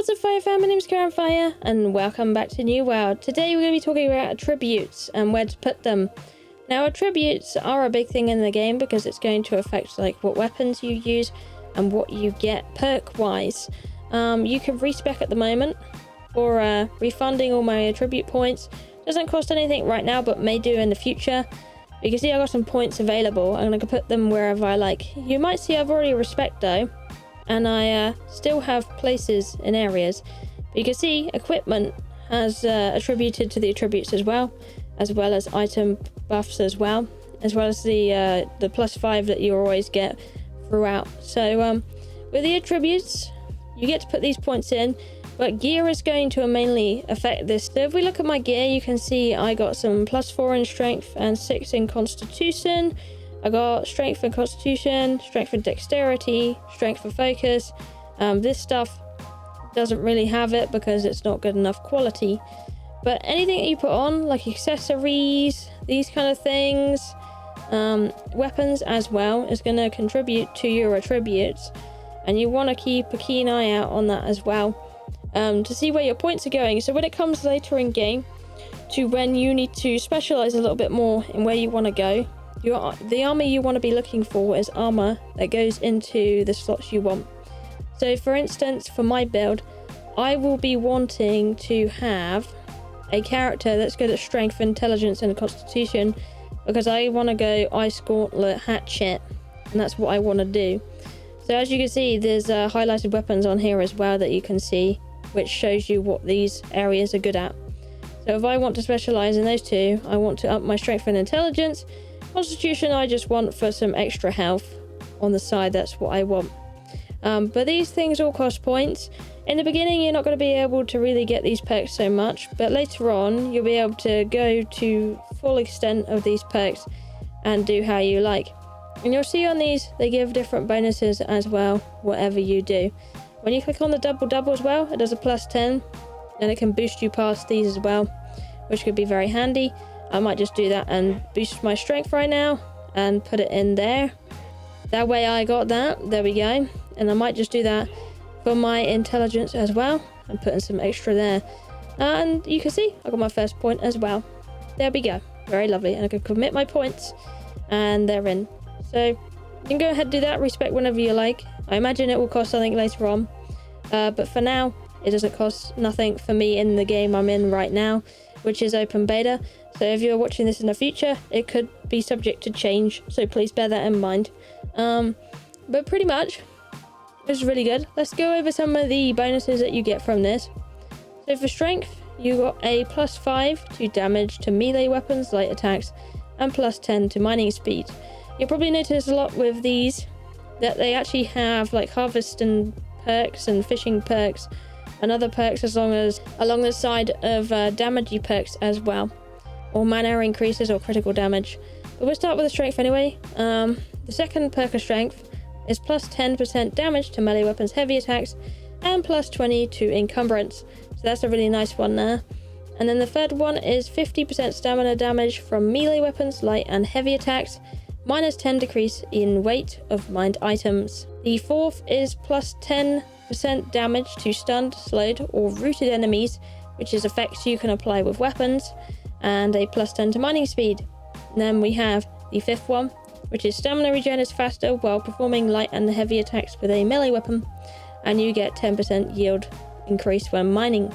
What's up, Fire fam? My name's Kiahonfire, and welcome back to New World. Today we're going to be talking about attributes and where to put them. Now, attributes are a big thing in the game because it's going to affect like what weapons you use and what you get perk-wise. You can respec at the moment for refunding all my attribute points. Doesn't cost anything right now, but may do in the future. You can see I got some points available. I'm going to put them wherever I like. You might see I've already respec though. And I still have places in areas. But you can see equipment has attributed to the attributes as well as item buffs as well as the +5 that you always get throughout. So with the attributes, you get to put these points in, but gear is going to mainly affect this. So if we look at my gear, you can see I got some +4 in strength and 6 in constitution. I got strength and constitution, strength and dexterity, strength for focus. This stuff doesn't really have it because it's not good enough quality. But anything that you put on, like accessories, these kind of things, weapons as well, is going to contribute to your attributes. And you want to keep a keen eye out on that as well, to see where your points are going. So when it comes later in game to when you need to specialize a little bit more in where you want to go, the armor you want to be looking for is armor that goes into the slots you want. So for instance, for my build, I will be wanting to have a character that's good at strength, intelligence and constitution, because I want to go ice gauntlet hatchet, and that's what I want to do. So as you can see, there's highlighted weapons on here as well that you can see, which shows you what these areas are good at. So if I want to specialize in those two, I want to up my strength and intelligence. Constitution, I just want for some extra health on the side. That's what I want. But these things all cost points. In the beginning, you're not going to be able to really get these perks so much, but later on, you'll be able to go to full extent of these perks and do how you like. And you'll see on these, they give different bonuses as well, whatever you do. When you click on the double as well, it does a +10, and it can boost you past these as well, which could be very handy. I might just do that and boost my strength right now and put it in there. That way I got that. There we go. And I might just do that for my intelligence as well and put in some extra there. And you can see I got my first point as well. There we go. Very lovely. And I can commit my points and they're in. So you can go ahead and do that. Respec whenever you like. I imagine it will cost something later on. But for now, it doesn't cost nothing for me in the game I'm in right now, which is open beta. So if you're watching this in the future, it could be subject to change, so please bear that in mind. But pretty much, it's really good. Let's go over some of the bonuses that you get from this. So for strength, you got a +5 to damage to melee weapons, light attacks, and +10 to mining speed. You'll probably notice a lot with these that they actually have like harvesting perks and fishing perks and other perks along the side of damagey perks as well, or mana increases or critical damage. But we'll start with the strength anyway. The second perk of strength is +10% damage to melee weapons, heavy attacks, and +20 to encumbrance. So that's a really nice one there. And then the third one is 50% stamina damage from melee weapons, light and heavy attacks, -10 decrease in weight of mined items. The fourth is +10% damage to stunned, slowed, or rooted enemies, which is effects you can apply with weapons, and a +10 to mining speed. And then we have the fifth one, which is stamina regen is faster while performing light and heavy attacks with a melee weapon, and you get 10% yield increase when mining.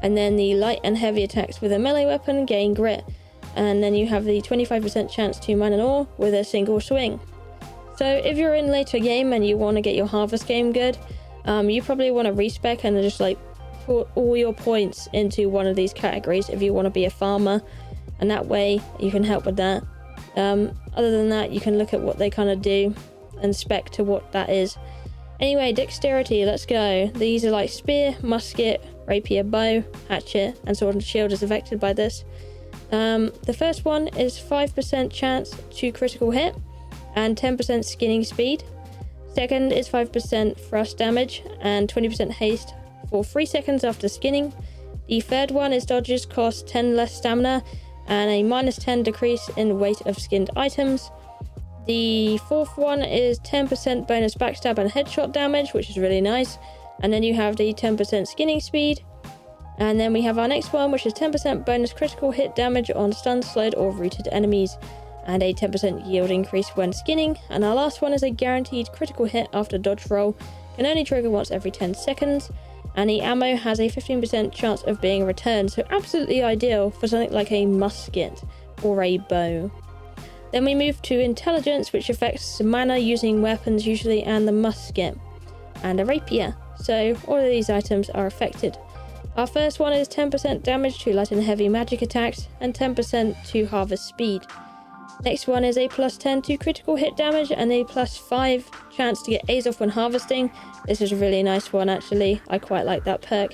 And then the light and heavy attacks with a melee weapon gain grit, and then you have the 25% chance to mine an ore with a single swing. So if you're in later game and you want to get your harvest game good, you probably want to respec and just like put all your points into one of these categories if you want to be a farmer, and that way you can help with that. Other than that, you can look at what they kind of do and spec to what that is. Anyway, dexterity, let's go. These are like spear, musket, rapier, bow, hatchet, and sword and shield is affected by this. The first one is 5% chance to critical hit and 10% skinning speed. Second is 5% thrust damage and 20% haste for 3 seconds after skinning. The third one is dodges cost 10 less stamina and a -10 decrease in weight of skinned items. The fourth one is 10% bonus backstab and headshot damage, which is really nice. And then you have the 10% skinning speed. And then we have our next one, which is 10% bonus critical hit damage on stunned, slowed, or rooted enemies, and a 10% yield increase when skinning. And our last one is a guaranteed critical hit after dodge roll, can only trigger once every 10 seconds, and the ammo has a 15% chance of being returned, so absolutely ideal for something like a musket or a bow. Then we move to intelligence, which affects mana using weapons usually, and the musket, and a rapier, so all of these items are affected. Our first one is 10% damage to light and heavy magic attacks, and 10% to harvest speed. Next one is a plus 10 to critical hit damage, and a plus 5 chance to get A's off when harvesting. This is a really nice one actually, I quite like that perk.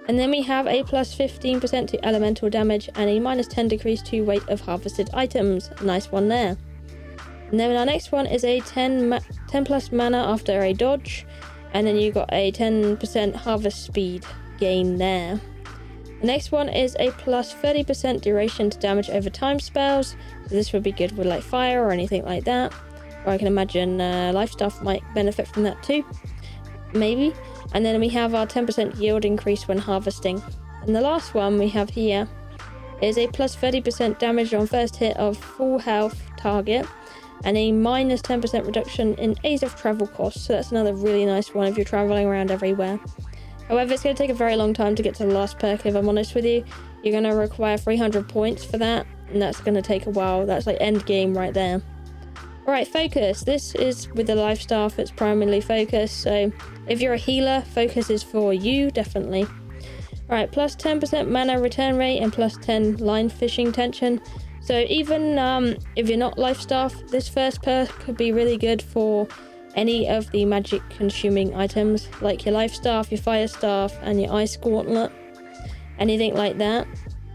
And then we have a plus 15% to elemental damage, and a minus 10 decrease to weight of harvested items. Nice one there. And then our next one is a 10 plus mana after a dodge, and then you got a 10% harvest speed gain there. The next one is a plus 30% duration to damage over time spells, so this would be good with like fire or anything like that, or I can imagine life stuff might benefit from that too, maybe. And then we have our 10% yield increase when harvesting. And the last one we have here is a plus 30% damage on first hit of full health target, and a minus 10% reduction in A's of travel costs, so that's another really nice one if you're traveling around everywhere. However, it's going to take a very long time to get to the last perk, if I'm honest with you. You're going to require 300 points for that, and that's going to take a while. That's like end game right there. Alright, focus. This is with the life staff, it's primarily focus, so if you're a healer, focus is for you, definitely. Alright, plus 10% mana return rate and plus 10 line fishing tension. So even if you're not life staff, this first perk could be really good for any of the magic consuming items, like your life staff, your fire staff, and your ice gauntlet, anything like that.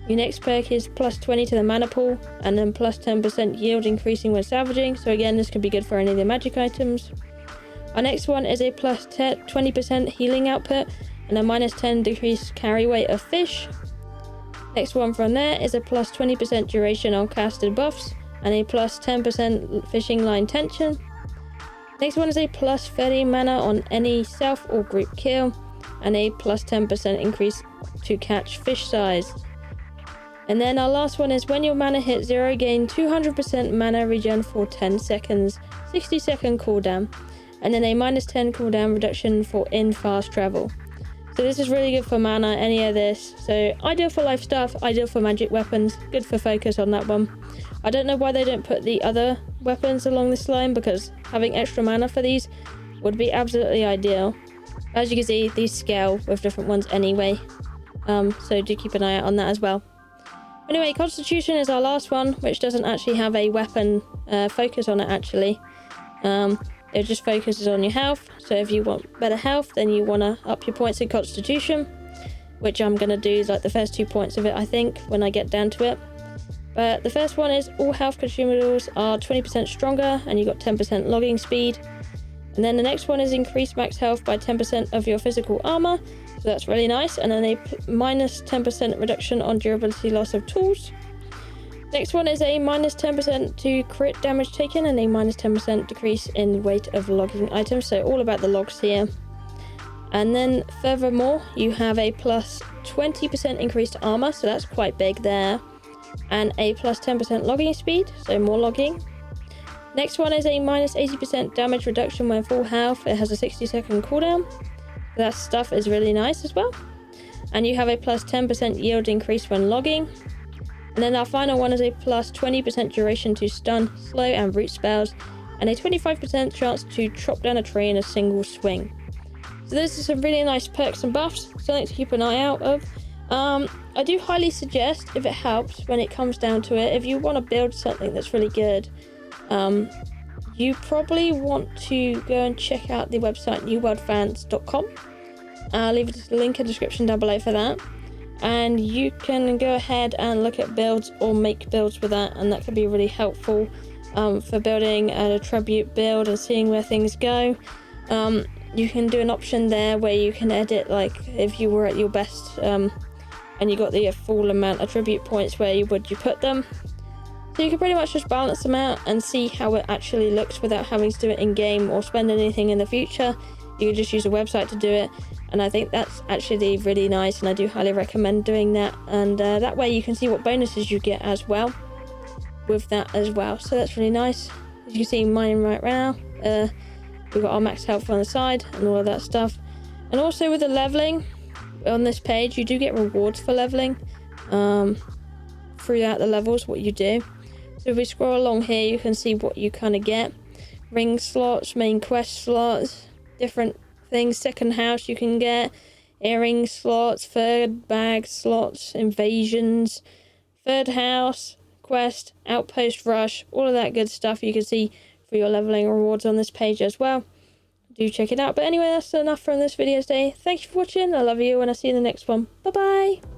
Your next perk is plus 20 to the mana pool, and then plus 10% yield increasing when salvaging, so again this could be good for any of the magic items. Our next one is a plus 20% healing output, and a minus 10 decreased carry weight of fish. Next one from there is a plus 20% duration on casted buffs, and a plus 10% fishing line tension. Next one is a plus 30 mana on any self or group kill, and a plus 10% increase to catch fish size. And then our last one is when your mana hits 0, gain 200% mana regen for 10 seconds, 60-second cooldown, and then a minus 10 cooldown reduction for in fast travel. So this is really good for mana, any of this. So ideal for life stuff, ideal for magic weapons, good for focus on that one. I don't know why they don't put the other weapons along this line, because having extra mana for these would be absolutely ideal. As you can see, these scale with different ones anyway, so do keep an eye out on that as well. Anyway, Constitution is our last one, which doesn't actually have a weapon focus on it actually. It just focuses on your health, so if you want better health, then you want to up your points in Constitution, which I'm going to do like the first 2 points of it, I think, when I get down to it. But the first one is all health consumables are 20% stronger, and you got 10% logging speed. And then the next one is increase max health by 10% of your physical armor, so that's really nice. And then a minus 10% reduction on durability loss of tools. Next one is a minus 10% to crit damage taken, and a minus 10% decrease in weight of logging items, so all about the logs here. And then furthermore, you have a plus 20% increased armor, so that's quite big there. And a plus 10% logging speed, so more logging. Next one is a minus 80% damage reduction when full health. It has a 60-second cooldown. That stuff is really nice as well. And you have a plus 10% yield increase when logging. And then our final one is a plus 20% duration to stun, slow, and root spells, and a 25% chance to chop down a tree in a single swing. So this is some really nice perks and buffs, something to keep an eye out of. I do highly suggest, if it helps when it comes down to it, if you want to build something that's really good, you probably want to go and check out the website newworldfans.com. I'll leave a link in the description down below for that. And you can go ahead and look at builds or make builds with that, and that can be really helpful for building a tribute build and seeing where things go. You can do an option there where you can edit, like if you were at your best and you got the full amount of tribute points, where would you put them. So you can pretty much just balance them out and see how it actually looks without having to do it in game or spend anything in the future. You can just use a website to do it, and I think that's actually really nice, and I do highly recommend doing that. And that way you can see what bonuses you get as well with that as well. So that's really nice. As you can see, mine right now, we've got our max health on the side and all of that stuff. And also with the leveling on this page, you do get rewards for leveling throughout the levels, what you do. So if we scroll along here, you can see what you kind of get. Ring slots, main quest slots, different things. Second house you can get, earring slots, third bag slots, invasions, third house, quest, outpost rush, all of that good stuff you can see for your leveling rewards on this page as well. Do check it out. But anyway, that's enough from this video today. Thank you for watching. I love you, and I'll see you in the next one. Bye bye.